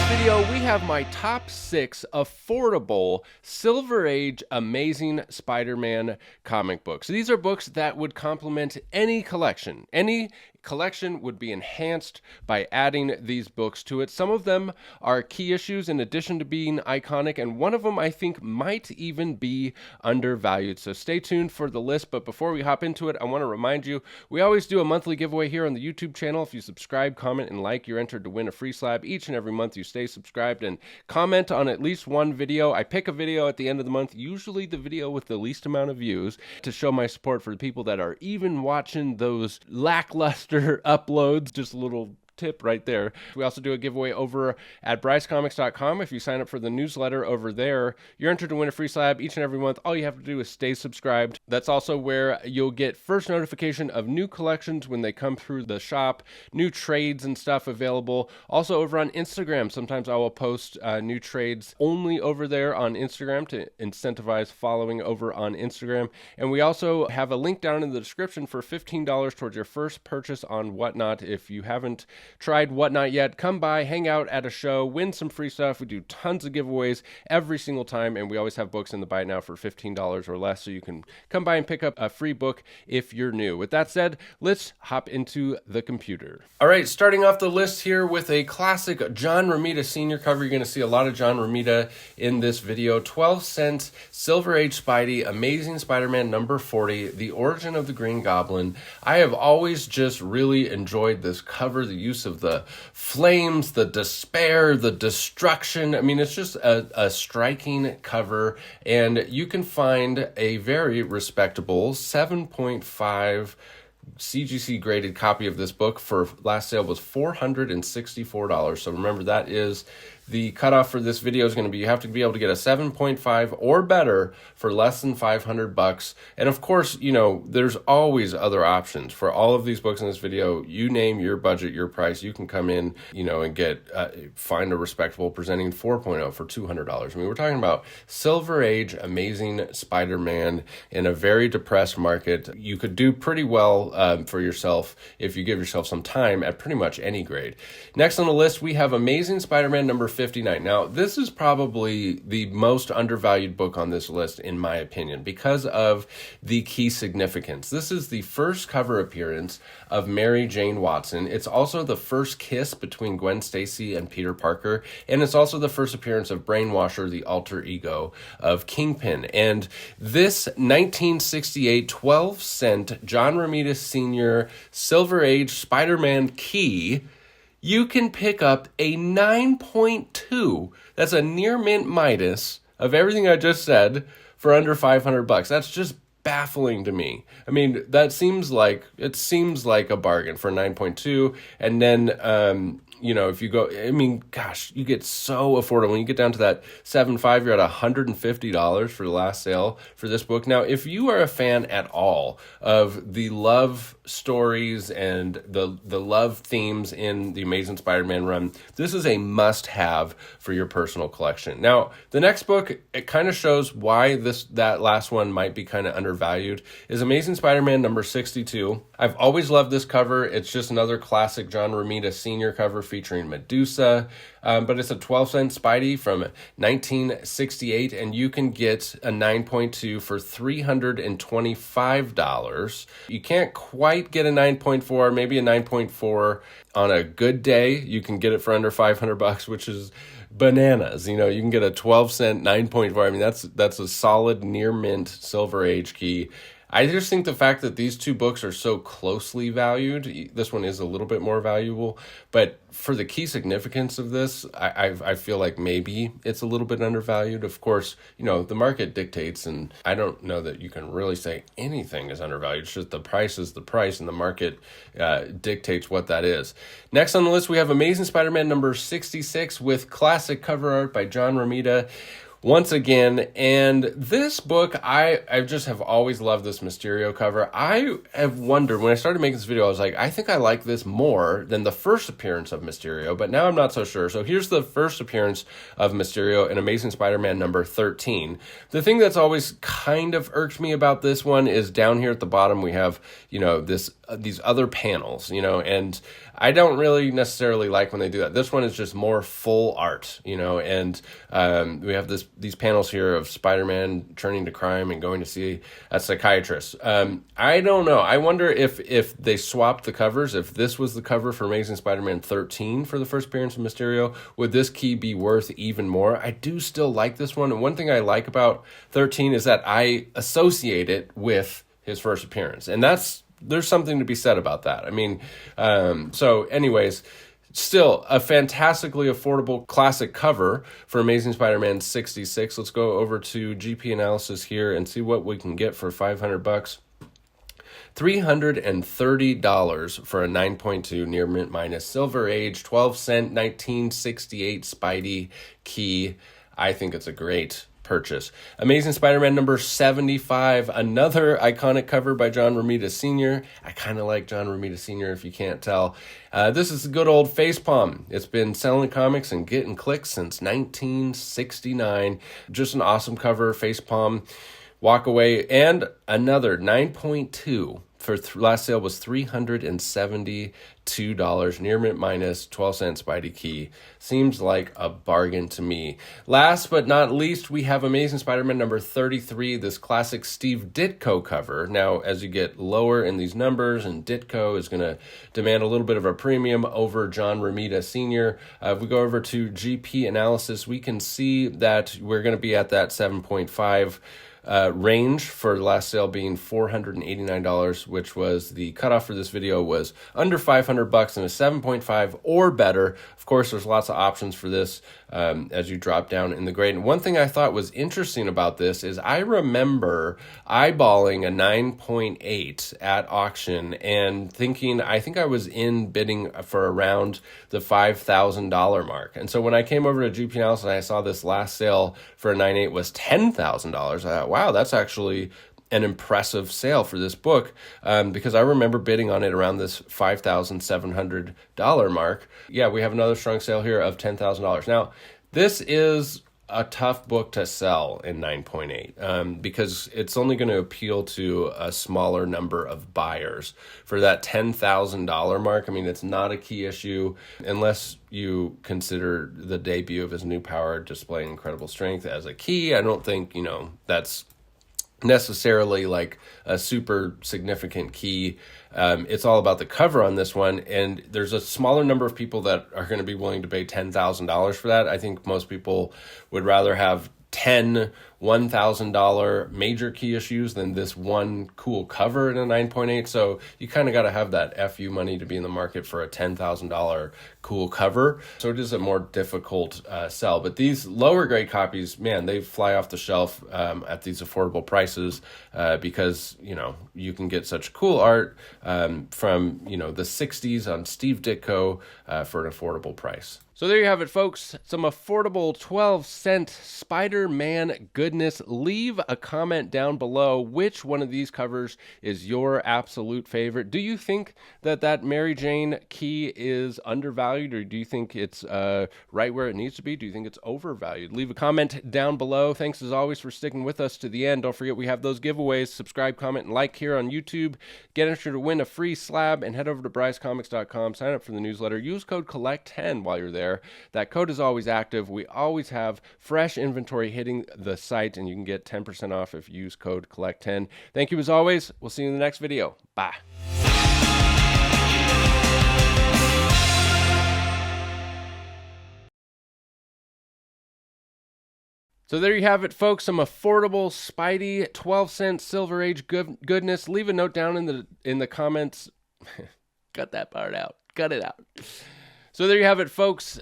video, we have my top 6 affordable Silver Age Amazing Spider-Man comic books. These are books that would complement any collection. Any collection would be enhanced by adding these books to it. Some of them are key issues in addition to being iconic, and one of them I think might even be undervalued. So stay tuned for the list, but before we hop into it, I want to remind you, we always do a monthly giveaway here on the YouTube channel. If you subscribe, comment, and like, you're entered to win a free slab each and every month you stay subscribed and comment on at least one video. I pick a video at the end of the month, usually the video with the least amount of views, to show my support for the people that are even watching those lackluster uploads. Just a little tip right there. We also do a giveaway over at brycecomics.com. If you sign up for the newsletter over there, you're entered to win a free slab each and every month. All you have to do is stay subscribed. That's also where you'll get first notification of new collections when they come through the shop, new trades and stuff available. Also over on Instagram, sometimes I will post new trades only over there on Instagram to incentivize following over on Instagram. And we also have a link down in the description for $15 towards your first purchase on Whatnot. If you haven't tried Whatnot yet, come by, hang out at a show, win some free stuff. We do tons of giveaways every single time, and we always have books in the buy it now for $15 or less, so you can come by and pick up a free book if you're new. With that said, let's hop into the computer. All right, starting off the list here with a classic John Romita Sr. cover. You're going to see a lot of John Romita in this video. 12-cent Silver Age Spidey, Amazing Spider-Man number 40, The Origin of the Green Goblin. I have always just really enjoyed this cover, the use of the flames, the despair, the destruction. I mean, it's just a striking cover, and you can find a very respectable 7.5 CGC graded copy of this book. For last sale was $464. So remember, that is the cutoff for this video is going to be, you have to be able to get a 7.5 or better for less than $500. And of course, you know, there's always other options for all of these books in this video. You name your budget, your price, you can come in, you know, and get, find a respectable presenting 4.0 for $200. I mean, we're talking about Silver Age Amazing Spider-Man in a very depressed market. You could do pretty well for yourself if you give yourself some time at pretty much any grade. Next on the list, we have Amazing Spider-Man number 59. Now, this is probably the most undervalued book on this list, in my opinion, because of the key significance. This is the first cover appearance of Mary Jane Watson. It's also the first kiss between Gwen Stacy and Peter Parker, and it's also the first appearance of Brainwasher, the alter ego of Kingpin. And this 1968 12-cent John Romita Sr. Silver Age Spider-Man key, you can pick up a 9.2. That's a near mint Midas of everything I just said for under $500. That's just baffling to me. I mean, it seems like a bargain for 9.2. And then, you know, if you go, I mean, gosh, you get so affordable. When you get down to that 7.5, you're at $150 for the last sale for this book. Now, if you are a fan at all of the love stories and the love themes in the Amazing Spider-Man run, this is a must-have for your personal collection. Now, the next book, it kind of shows why that last one might be kind of undervalued, is Amazing Spider-Man number 62. I've always loved this cover. It's just another classic John Romita Sr. cover featuring Medusa, but it's a 12-cent Spidey from 1968, and you can get a 9.2 for $325. You can't quite get a 9.4, maybe a 9.4 on a good day. You can get it for under $500, which is bananas. You know, you can get a 12-cent 9.4. I mean, that's a solid near mint Silver Age key. I just think the fact that these two books are so closely valued, this one is a little bit more valuable, but for the key significance of this, I feel like maybe it's a little bit undervalued. Of course, you know, the market dictates, and I don't know that you can really say anything is undervalued. It's just the price is the price, and the market dictates what that is. Next on the list, we have Amazing Spider-Man number 66 with classic cover art by John Romita once again. And this book, I just have always loved this Mysterio cover. I have wondered, when I started making this video, I was like, I think I like this more than the first appearance of Mysterio, but now I'm not so sure. So here's the first appearance of Mysterio in Amazing Spider-Man number 13. The thing that's always kind of irked me about this one is down here at the bottom, we have, you know, this these other panels, and I don't really necessarily like when they do that. This one is just more full art, and we have these panels here of Spider-Man turning to crime and going to see a psychiatrist. I don't know. I wonder if they swapped the covers, if this was the cover for Amazing Spider-Man 13 for the first appearance of Mysterio, would this key be worth even more? I do still like this one, and one thing I like about 13 is that I associate it with his first appearance, and there's something to be said about that. I mean, so anyways, still a fantastically affordable classic cover for Amazing Spider-Man 66. Let's go over to GP Analysis here and see what we can get for $500. $330 for a 9.2 near mint minus Silver Age 12-cent 1968 Spidey key. I think it's a great purchase. Amazing Spider-Man number 75, another iconic cover by John Romita Sr. I kind of like John Romita Sr. if you can't tell. This is the good old facepalm. It's been selling comics and getting clicks since 1969. Just an awesome cover, facepalm, walk away, and another 9.2 for last sale was $372. Near mint minus 12-cent Spidey key. Seems like a bargain to me. Last but not least, we have Amazing Spider-Man number 33, this classic Steve Ditko cover. Now, as you get lower in these numbers, and Ditko is going to demand a little bit of a premium over John Romita Sr. If we go over to GP Analysis, we can see that we're going to be at that 7.5 range, for the last sale being $489, which was the cutoff for this video, was under $500 and a 7.5 or better. Of course, there's lots of options for this as you drop down in the grade. And one thing I thought was interesting about this is I remember eyeballing a 9.8 at auction and thinking, I think I was in bidding for around the $5,000 mark. And so when I came over to GP Analysis and I saw this last sale for a 9.8 was $10,000, I thought, wow, that's actually an impressive sale for this book, because I remember bidding on it around this $5,700 mark. Yeah, we have another strong sale here of $10,000. Now, this is a tough book to sell in 9.8 because it's only going to appeal to a smaller number of buyers. For that $10,000 mark, I mean, it's not a key issue unless you consider the debut of his new power displaying incredible strength as a key. I don't think, that's necessarily like a super significant key. It's all about the cover on this one, and there's a smaller number of people that are going to be willing to pay $10,000 for that. I think most people would rather have 10 $1,000 major key issues than this one cool cover in a 9.8. So you kind of got to have that FU money to be in the market for a $10,000 cool cover. So it is a more difficult sell. But these lower grade copies, man, they fly off the shelf at these affordable prices because, you can get such cool art from, the 60s on Steve Ditko for an affordable price. So there you have it, folks. Some affordable 12-cent Spider-Man goodness. Leave a comment down below which one of these covers is your absolute favorite. Do you think that Mary Jane key is undervalued, or do you think it's right where it needs to be? Do you think it's overvalued? Leave a comment down below. Thanks as always for sticking with us to the end. Don't forget we have those giveaways. Subscribe, comment, and like here on YouTube. Get entered to win a free slab, and head over to brycecomics.com. Sign up for the newsletter. Use code COLLECT10 while you're there. That code is always active. We always have fresh inventory hitting the site, and you can get 10% off if you use code COLLECT10. Thank you as always. We'll see you in the next video. Bye. So there you have it, folks. Some affordable Spidey 12-cent Silver Age goodness. Leave a note down in the comments. Cut that part out. Cut it out. So there you have it, folks.